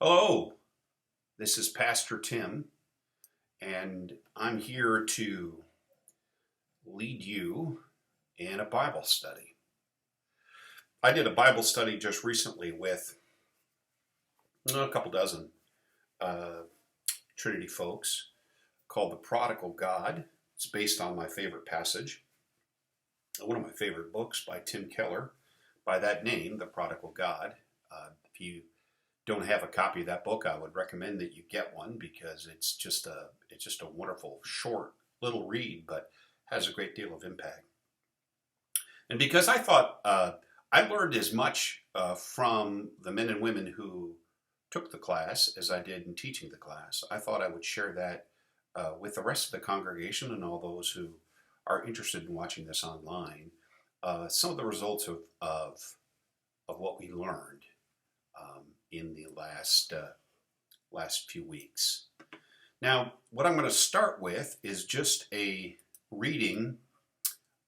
Hello, this is Pastor Tim, and I'm here to lead you in a Bible study. I did a Bible study just recently with a couple dozen uh, Trinity folks called The Prodigal God. It's based on my favorite passage, one of my favorite books by Tim Keller, by that name, The Prodigal God. If you don't have a copy of that book, I would recommend that you get one because it's just a wonderful short little read, but has a great deal of impact. And because I thought I learned as much from the men and women who took the class as I did in teaching the class, I thought I would share that with the rest of the congregation and all those who are interested in watching this online. Some of the results of what we learned in the last few weeks. Now, what I'm going to start with is just a reading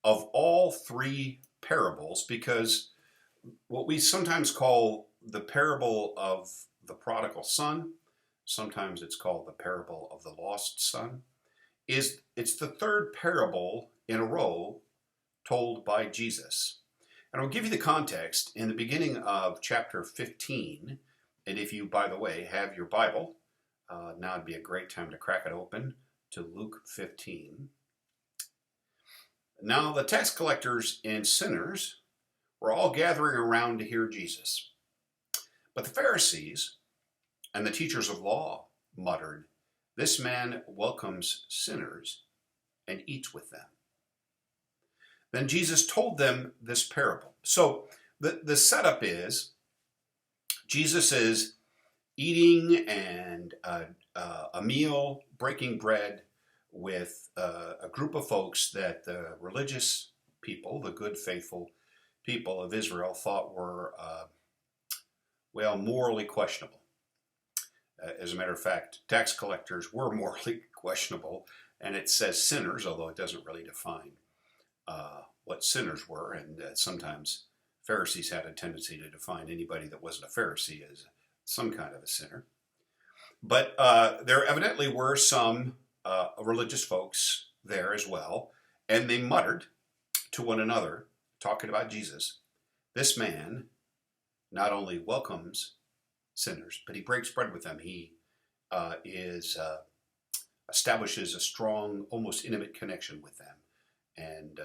of all three parables, because what we sometimes call the parable of the prodigal son, sometimes it's called the parable of the lost son, it's the third parable in a row told by Jesus. And I'll give you the context in the beginning of chapter 15. And if you, by the way, have your Bible, now would be a great time to crack it open to Luke 15. Now the tax collectors and sinners were all gathering around to hear Jesus. But the Pharisees and the teachers of law muttered, "This man welcomes sinners and eats with them." Then Jesus told them this parable. So the setup is Jesus is eating and a meal, breaking bread with a group of folks that the religious people, the good, faithful people of Israel, thought were, morally questionable. As a matter of fact, tax collectors were morally questionable, and it says sinners, although it doesn't really define what sinners were, and sometimes Pharisees had a tendency to define anybody that wasn't a Pharisee as some kind of a sinner. But there evidently were some religious folks there as well, and they muttered to one another, talking about Jesus, "This man not only welcomes sinners, but he breaks bread with them. He establishes a strong, almost intimate connection with them." And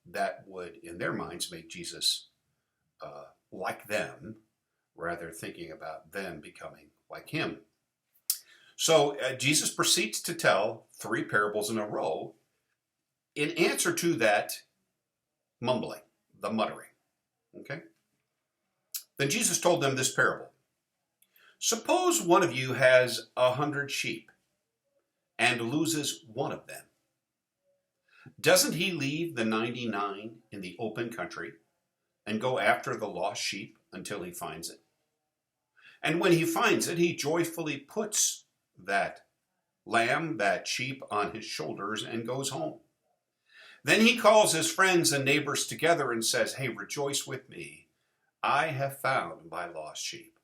that would, in their minds, make Jesus like them, rather thinking about them becoming like him. So Jesus proceeds to tell three parables in a row in answer to that mumbling, the muttering. Okay? Then Jesus told them this parable. "Suppose one of you has 100 sheep and loses one of them. Doesn't he leave the 99 in the open country and go after the lost sheep until he finds it? And when he finds it, he joyfully puts that lamb, that sheep, on his shoulders and goes home. Then he calls his friends and neighbors together and says, 'Hey, rejoice with me. I have found my lost sheep.'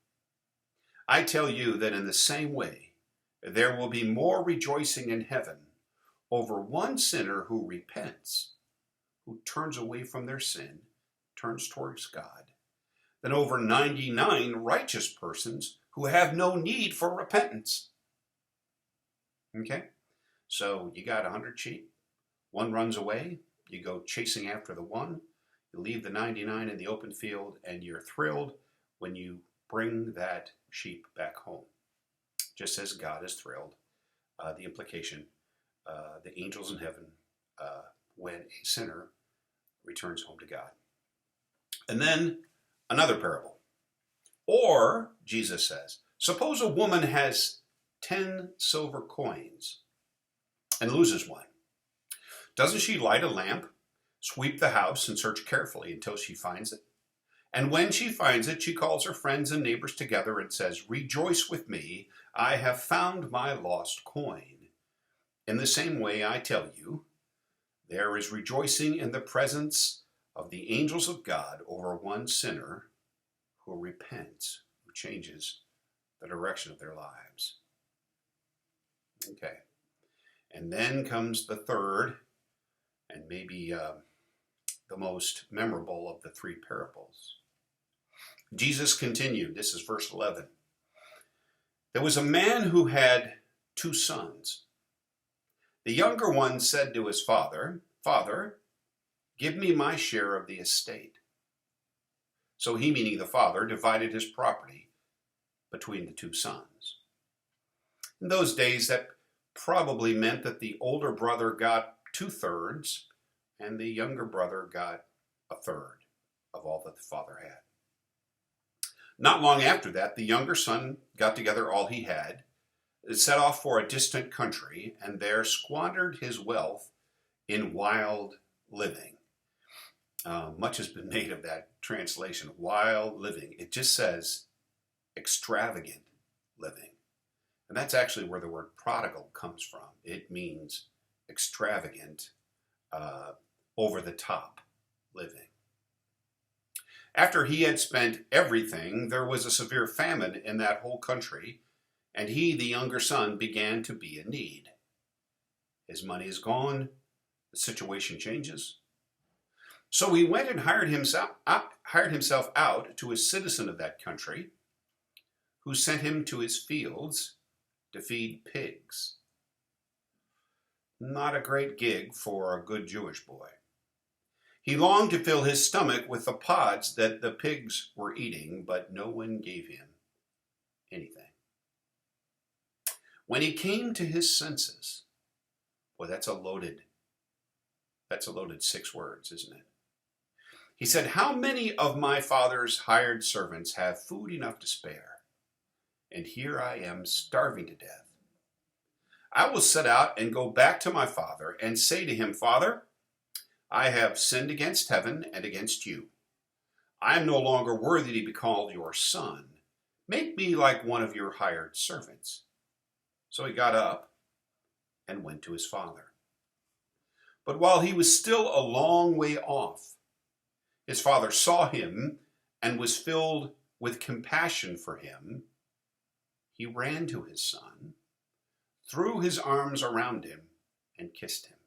I tell you that in the same way, there will be more rejoicing in heaven over one sinner who repents, who turns away from their sin, turns towards God, than over 99 righteous persons who have no need for repentance." Okay? So you got 100 sheep. One runs away. You go chasing after the one. You leave the 99 in the open field, and you're thrilled when you bring that sheep back home. Just as God is thrilled. The implication, the angels in heaven, when a sinner returns home to God. And then another parable. Or, Jesus says, suppose a woman has 10 silver coins and loses one. Doesn't she light a lamp, sweep the house, and search carefully until she finds it? And when she finds it, she calls her friends and neighbors together and says, "Rejoice with me, I have found my lost coin." In the same way, I tell you, there is rejoicing in the presence of the angels of God over one sinner who repents, who changes the direction of their lives. Okay. And then comes the third, and maybe the most memorable of the three parables. Jesus continued. This is verse 11. There was a man who had 2 sons. The younger one said to his father, "Father, give me my share of the estate." So he, meaning the father, divided his property between the 2 sons. In those days, that probably meant that the older brother got 2/3 and the younger brother got 1/3 of all that the father had. Not long after that, the younger son got together all he had, set off for a distant country, and there squandered his wealth in wild living. Much has been made of that translation, wild living. It just says extravagant living. And that's actually where the word prodigal comes from. It means extravagant, over the top living. After he had spent everything, there was a severe famine in that whole country, and he, the younger son, began to be in need. His money is gone, the situation changes. So he went and hired himself out to a citizen of that country, who sent him to his fields to feed pigs. Not a great gig for a good Jewish boy. He longed to fill his stomach with the pods that the pigs were eating, but no one gave him anything. When he came to his senses, boy, that's a loaded 6 words, isn't it? He said, "How many of my father's hired servants have food enough to spare? And here I am starving to death. I will set out and go back to my father and say to him, 'Father, I have sinned against heaven and against you. I am no longer worthy to be called your son. Make me like one of your hired servants.' So he got up and went to his father. But while he was still a long way off, his father saw him and was filled with compassion for him. He ran to his son, threw his arms around him, and kissed him.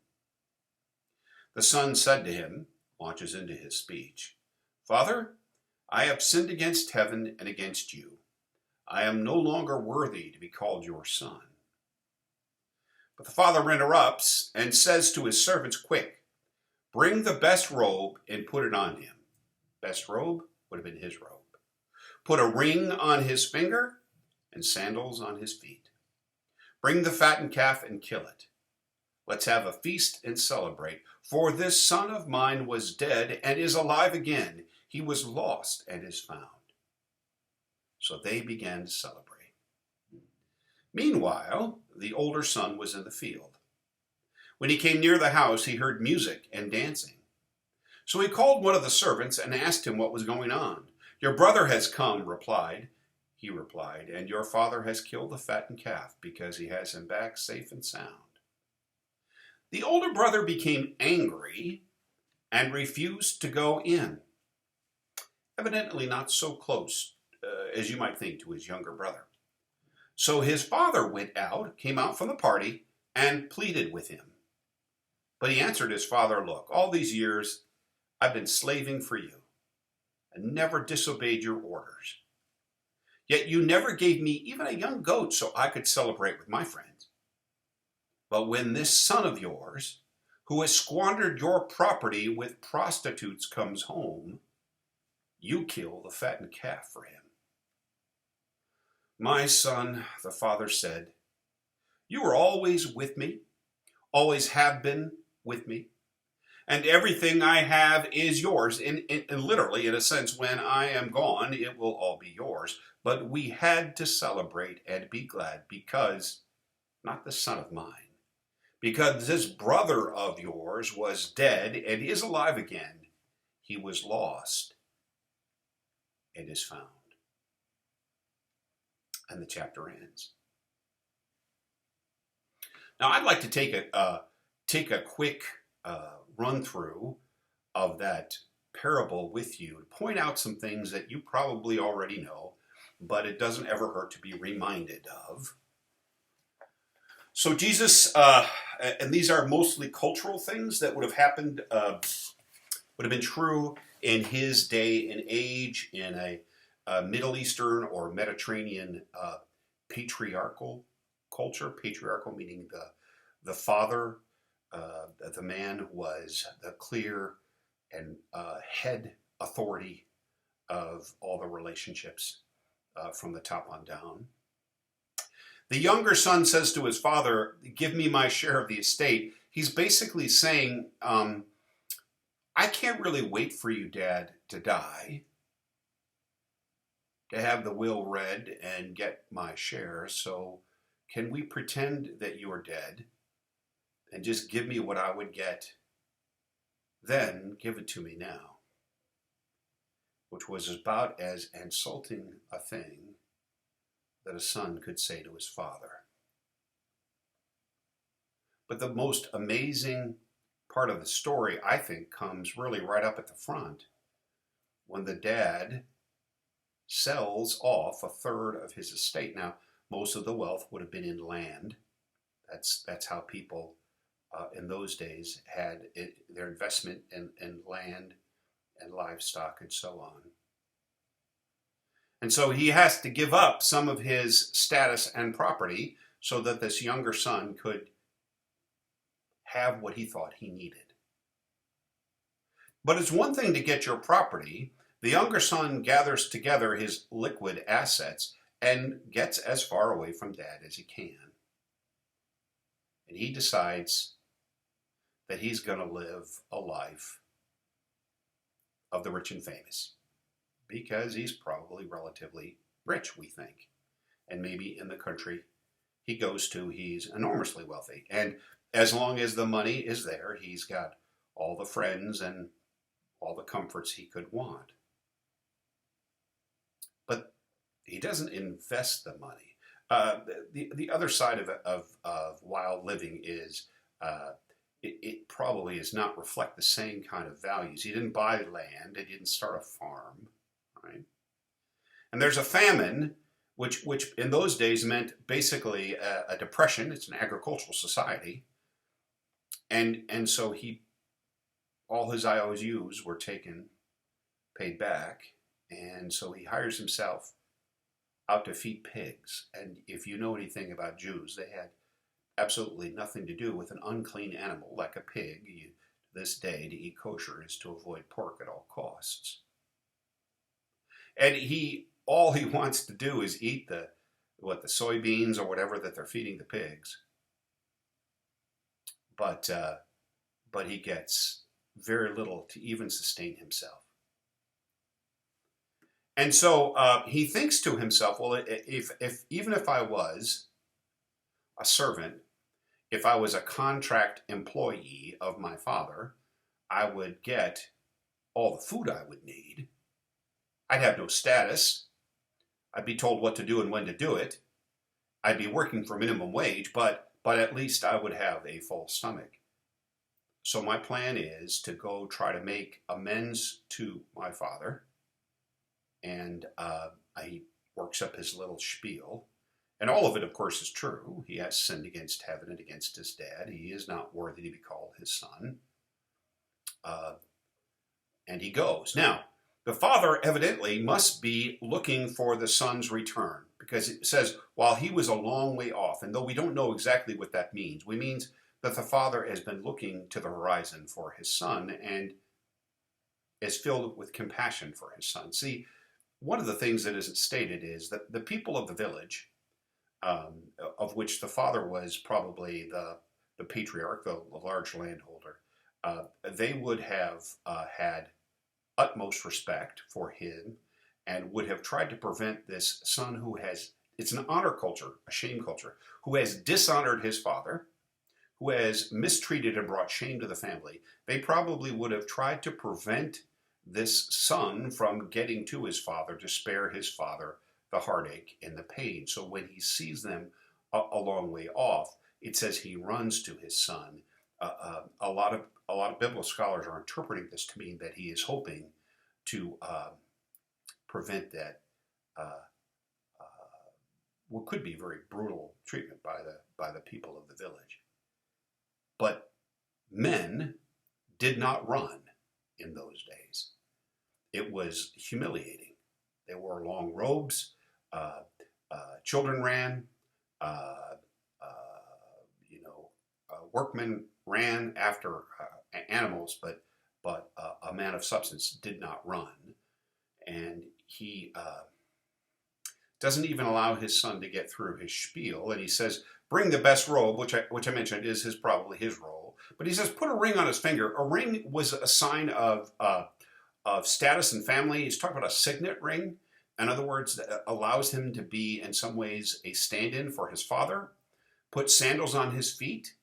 The son said to him," launches into his speech, "Father, I have sinned against heaven and against you. I am no longer worthy to be called your son." But the father interrupts and says to his servants, "Quick, bring the best robe and put it on him." Best robe would have been his robe. "Put a ring on his finger and sandals on his feet. Bring the fattened calf and kill it. Let's have a feast and celebrate. For this son of mine was dead and is alive again. He was lost and is found." So they began to celebrate. Meanwhile, the older son was in the field. When he came near the house, he heard music and dancing. So he called one of the servants and asked him what was going on. "Your brother has come," he replied, "and your father has killed the fattened calf because he has him back safe and sound." The older brother became angry and refused to go in. Evidently not so close as you might think to his younger brother. So his father came out from the party, and pleaded with him. But he answered his father, "Look, all these years I've been slaving for you and never disobeyed your orders. Yet you never gave me even a young goat so I could celebrate with my friends. But when this son of yours, who has squandered your property with prostitutes, comes home, you kill the fattened calf for him." "My son," the father said, "you are always with me, always have been with me, and everything I have is yours. In literally, in a sense, when I am gone, it will all be yours. But we had to celebrate and be glad because, not the son of mine, because this brother of yours was dead and is alive again. He was lost and is found." And the chapter ends. Now, I'd like to take a quick run through of that parable with you to point out some things that you probably already know, but it doesn't ever hurt to be reminded of. So Jesus, and these are mostly cultural things that would have happened, would have been true in his day and age in a Middle Eastern or Mediterranean patriarchal culture. Patriarchal meaning the father, the man was the clear and head authority of all the relationships from the top on down. The younger son says to his father, "Give me my share of the estate." He's basically saying, I can't really wait for you, Dad, to die, to have the will read and get my share. So can we pretend that you're dead and just give me what I would get? Then give it to me now. Which was about as insulting a thing that a son could say to his father. But the most amazing part of the story, I think, comes really right up at the front when the dad sells off a third of his estate. Now, most of the wealth would have been in land. That's how people in those days had their investment in land and livestock and so on. And so he has to give up some of his status and property so that this younger son could have what he thought he needed. But it's one thing to get your property. The younger son gathers together his liquid assets and gets as far away from dad as he can. And he decides that he's going to live a life of the rich and famous, because he's probably relatively rich, we think. And maybe in the country he goes to, he's enormously wealthy. And as long as the money is there, he's got all the friends and all the comforts he could want. But he doesn't invest the money. The other side of wild living is it probably does not reflect the same kind of values. He didn't buy land. He didn't start a farm. Right? And there's a famine, which in those days meant basically a depression. It's an agricultural society. And so all his IOUs were paid back. And so he hires himself out to feed pigs. And if you know anything about Jews, they had absolutely nothing to do with an unclean animal like a pig. This day, to eat kosher is to avoid pork at all costs. And all he wants to do is eat the soybeans or whatever that they're feeding the pigs. But he gets very little to even sustain himself. And so he thinks to himself, well, even if I was a servant, if I was a contract employee of my father, I would get all the food I would need. I'd have no status. I'd be told what to do and when to do it. I'd be working for minimum wage, but at least I would have a full stomach. So my plan is to go try to make amends to my father. And he works up his little spiel. And all of it, of course, is true. He has sinned against heaven and against his dad. He is not worthy to be called his son. And he goes. Now, the father evidently must be looking for the son's return, because it says, while he was a long way off, and though we don't know exactly what that means, it means that the father has been looking to the horizon for his son and is filled with compassion for his son. See, one of the things that isn't stated is that the people of the village, of which the father was probably the patriarch, the large landholder, they would have had utmost respect for him and would have tried to prevent this son who has, it's an honor culture, a shame culture, who has dishonored his father, who has mistreated and brought shame to the family. They probably would have tried to prevent this son from getting to his father to spare his father the heartache and the pain. So when he sees them a long way off, it says he runs to his son. A lot of biblical scholars are interpreting this to mean that he is hoping to prevent that what could be very brutal treatment by the people of the village. But men did not run in those days. It was humiliating. They wore long robes. Children ran. Workmen ran after animals, but a man of substance did not run. And he doesn't even allow his son to get through his spiel. And he says, bring the best robe, which I mentioned is probably his role. But he says, put a ring on his finger. A ring was a sign of status and family. He's talking about a signet ring. In other words, that allows him to be, in some ways, a stand-in for his father. Put sandals on his feet.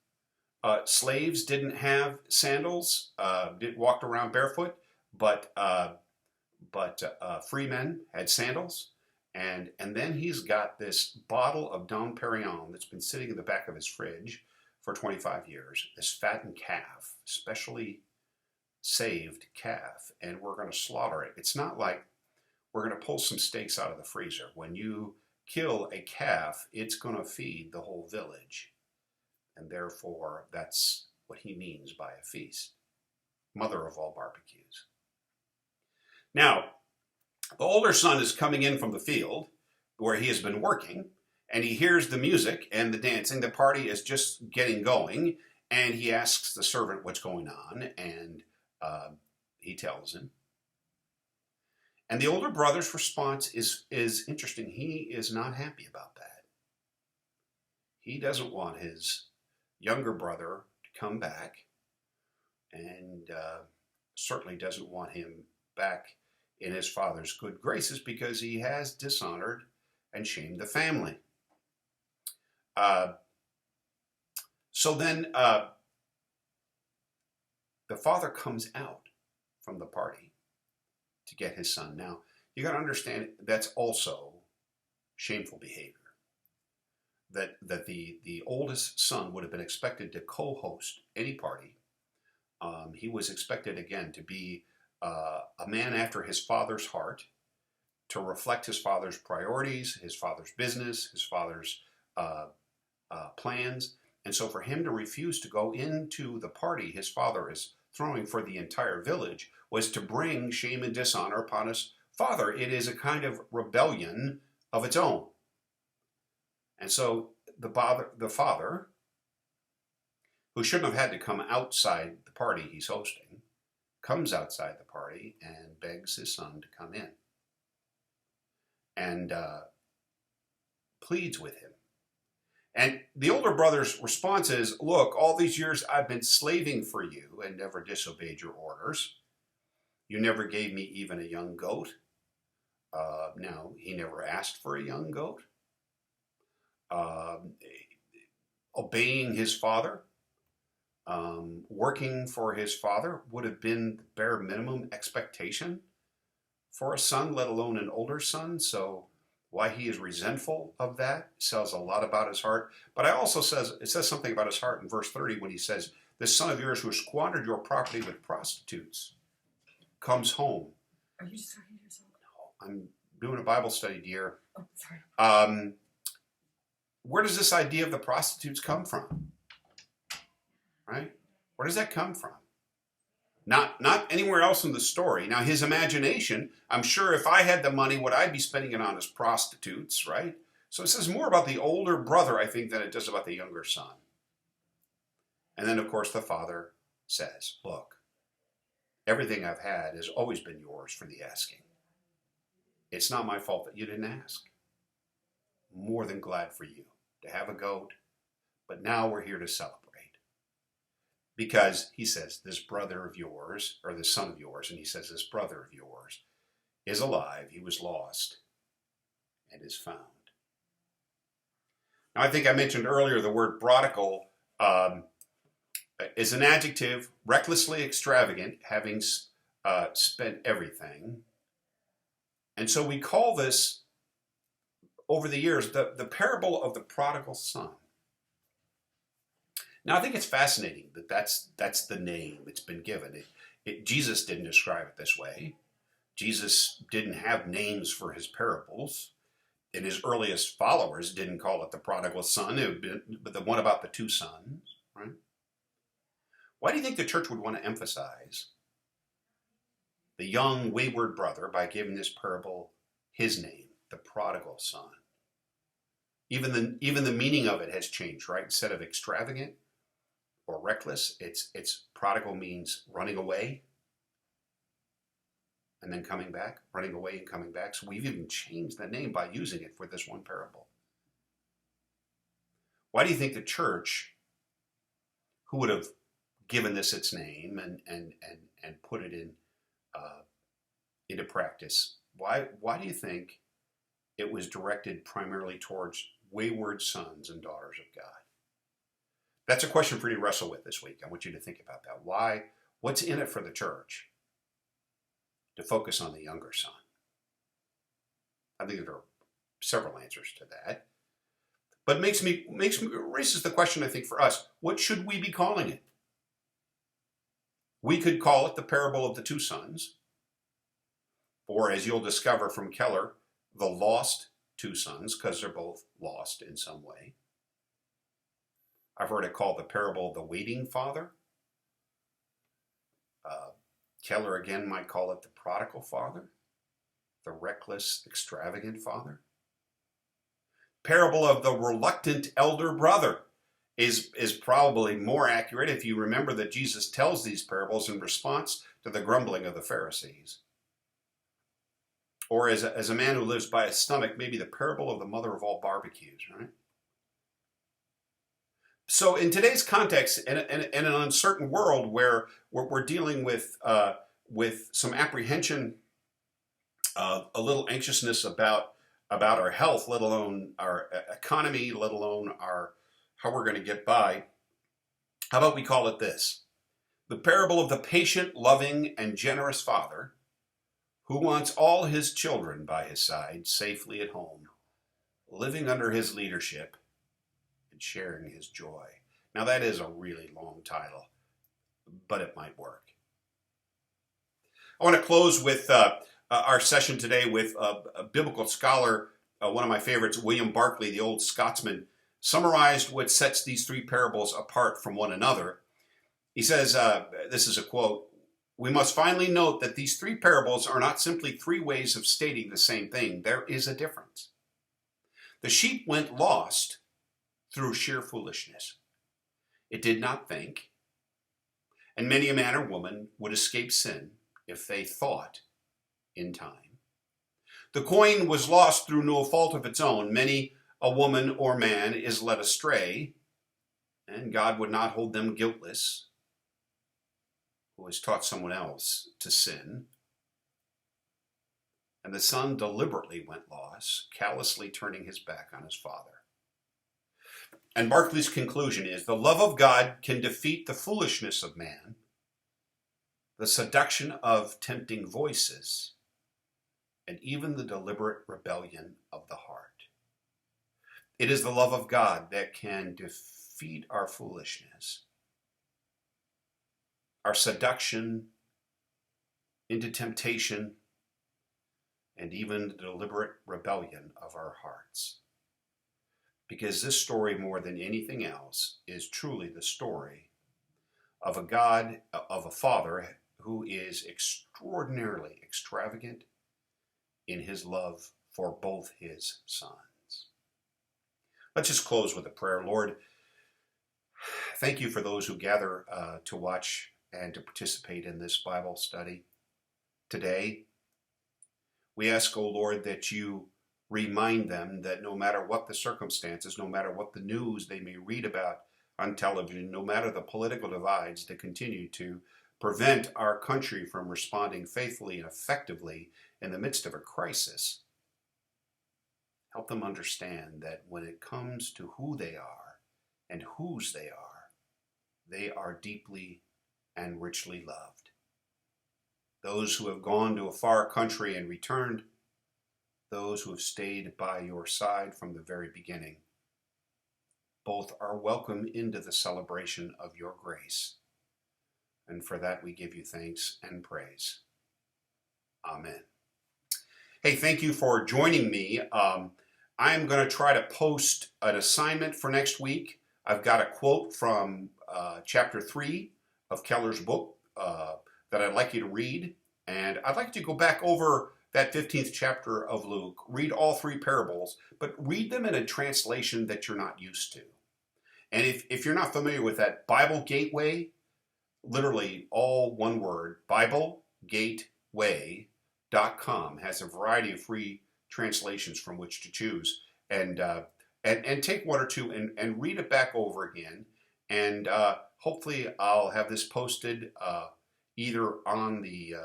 Slaves didn't have sandals, walked around barefoot, but free men had sandals. And then he's got this bottle of Dom Perignon that's been sitting in the back of his fridge for 25 years, this fattened calf, specially saved calf, and we're going to slaughter it. It's not like we're going to pull some steaks out of the freezer. When you kill a calf, it's going to feed the whole village. And therefore, that's what he means by a feast. Mother of all barbecues. Now, the older son is coming in from the field where he has been working, and he hears the music and the dancing. The party is just getting going, and he asks the servant what's going on, and he tells him. And the older brother's response is interesting. He is not happy about that. He doesn't want his younger brother to come back, and certainly doesn't want him back in his father's good graces because he has dishonored and shamed the family. So then the father comes out from the party to get his son. Now, you got to understand that's also shameful behavior. That the oldest son would have been expected to co-host any party. He was expected, again, to be a man after his father's heart, to reflect his father's priorities, his father's business, his father's plans. And so for him to refuse to go into the party his father is throwing for the entire village was to bring shame and dishonor upon his father. It is a kind of rebellion of its own. And so the father, who shouldn't have had to come outside the party he's hosting, comes outside the party and begs his son to come in and pleads with him. And the older brother's response is, look, all these years I've been slaving for you and never disobeyed your orders. You never gave me even a young goat. Now, he never asked for a young goat. Obeying his father, working for his father would have been the bare minimum expectation for a son, let alone an older son. So why he is resentful of that says a lot about his heart. But it says something about his heart in verse 30 when he says, this son of yours who squandered your property with prostitutes comes home. Are you just talking to yourself? No, I'm doing a Bible study, dear. Oh, sorry. Where does this idea of the prostitutes come from? Right? Where does that come from? Not anywhere else in the story. Now, his imagination, I'm sure if I had the money, would I be spending it on as prostitutes, right? So it says more about the older brother, I think, than it does about the younger son. And then, of course, the father says, look, everything I've had has always been yours for the asking. It's not my fault that you didn't ask. More than glad for you to have a goat, but now we're here to celebrate. Because he says, this brother of yours, or this son of yours, and he says, this brother of yours is alive. He was lost and is found. Now, I think I mentioned earlier the word prodigal is an adjective, recklessly extravagant, having spent everything. And so we call this, over the years, the parable of the prodigal son. Now, I think it's fascinating that that's the name it's been given. Jesus didn't describe it this way. Jesus didn't have names for his parables. And his earliest followers didn't call it the prodigal son, it would be, but the one about the two sons, right? Why do you think the church would want to emphasize the young wayward brother by giving this parable his name, the prodigal son? Even the meaning of it has changed, right? Instead of extravagant or reckless, it's prodigal means running away and then coming back, running away and coming back. So we've even changed the name by using it for this one parable. Why do you think the church, who would have given this its name and put it into practice, why do you think it was directed primarily towards wayward sons and daughters of God? That's a question for you to wrestle with this week. I want you to think about that. Why? What's in it for the church to focus on the younger son? I think there are several answers to that. But raises the question, I think, for us, what should we be calling it? We could call it the parable of the two sons, or as you'll discover from Keller, the lost two sons, because they're both lost in some way. I've heard it called the parable of the waiting father. Keller again might call it the prodigal father, the reckless, extravagant father. Parable of the reluctant elder brother is probably more accurate if you remember that Jesus tells these parables in response to the grumbling of the Pharisees. Or as a man who lives by his stomach, maybe the parable of the mother of all barbecues, right? So in today's context, in an uncertain world where we're dealing with some apprehension, a little anxiousness about our health, let alone our economy, let alone how we're going to get by, how about we call it this? The parable of the patient, loving, and generous father who wants all his children by his side, safely at home, living under his leadership, and sharing his joy. Now that is a really long title, but it might work. I want to close with our session today with a biblical scholar, one of my favorites, William Barclay, the old Scotsman, summarized what sets these three parables apart from one another. He says, this is a quote, "We must finally note that these three parables are not simply three ways of stating the same thing. There is a difference. The sheep went lost through sheer foolishness. It did not think, and many a man or woman would escape sin if they thought in time. The coin was lost through no fault of its own. Many a woman or man is led astray, and God would not hold them guiltless, who has taught someone else to sin. And the son deliberately went lost, callously turning his back on his father." And Barclay's conclusion is, the love of God can defeat the foolishness of man, the seduction of tempting voices, and even the deliberate rebellion of the heart. It is the love of God that can defeat our foolishness, our seduction into temptation, and even the deliberate rebellion of our hearts. Because this story, more than anything else, is truly the story of a God, of a father who is extraordinarily extravagant in his love for both his sons. Let's just close with a prayer. Lord, thank you for those who gather to watch and to participate in this Bible study today. We ask, O Lord, that you remind them that no matter what the circumstances, no matter what the news they may read about on television, no matter the political divides that continue to prevent our country from responding faithfully and effectively in the midst of a crisis, help them understand that when it comes to who they are and whose they are deeply and richly loved. Those who have gone to a far country and returned, those who have stayed by your side from the very beginning, both are welcome into the celebration of your grace. And for that we give you thanks and praise. Amen. Hey, thank you for joining me I'm going to try to post an assignment for next week. I've got a quote from chapter 3 of Keller's book that I'd like you to read. And I'd like you to go back over that 15th chapter of Luke, read all 3 parables, but read them in a translation that you're not used to. And if you're not familiar with that, Bible Gateway, literally all one word, BibleGateway.com has a variety of free translations from which to choose. And take one or two and read it back over again. And hopefully I'll have this posted either on the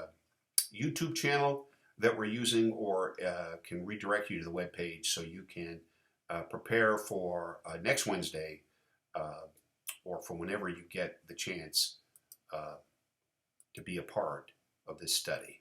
YouTube channel that we're using, or can redirect you to the webpage so you can prepare for next Wednesday, or for whenever you get the chance to be a part of this study.